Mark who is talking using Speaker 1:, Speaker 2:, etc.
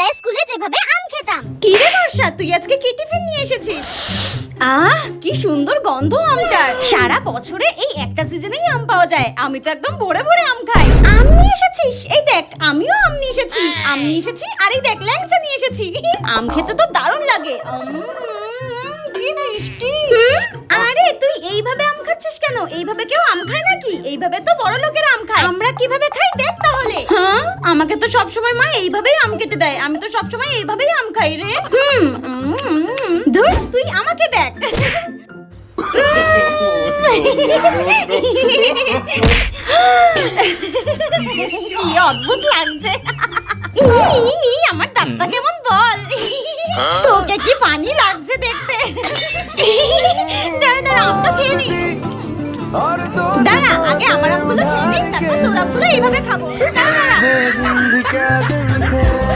Speaker 1: ছোটবেলায় স্কুলে যেভাবে আম খেতাম।
Speaker 2: কি রে বর্ষা, তুই আজকে কি টিফিন নিয়ে এসেছিস? কি সুন্দর গন্ধ আমটার। সারা বছরে এই একটা সিজনেই আম পাওয়া যায়। আমি তো একদম ভরে ভরে আম খাই। আম নিয়ে এসেছিস? এই দেখ, আমিও আম নিয়ে এসেছি। আম নিয়ে এসেছি, আর এই দেখ ল্যাংচা নিয়ে এসেছি। আম খেতে তো দারুণ লাগে। কি মিষ্টি। আরে তুই এইভাবে আম খাচ্ছিস কেন? এইভাবে কেউ আম খায় নাকি? এইভাবে তো বড় লোকের আম খায়। আমরা কিভাবে খাই দেখ তাহলে। হ্যাঁ, আমাকে তো সবসময় মা এইভাবেই আম কেটে দেয়। আমি তো সবসময় এইভাবেই আম খাই রে। ধুর, তুই আমাকে দেখ। কি অদ্ভুত লাগছে। আমার দাঁতটা কেমন বল। তোকে কি ফানি লাগছে দেখতে। দাঁড়া দাঁড়া, আমটা খেয়ে নি। দাঁড়া, আগে আমার আমগুলো খেয়ে নি, তারপর তোর আমগুলো এইভাবে খাবো। দাঁড়া দাঁড়া।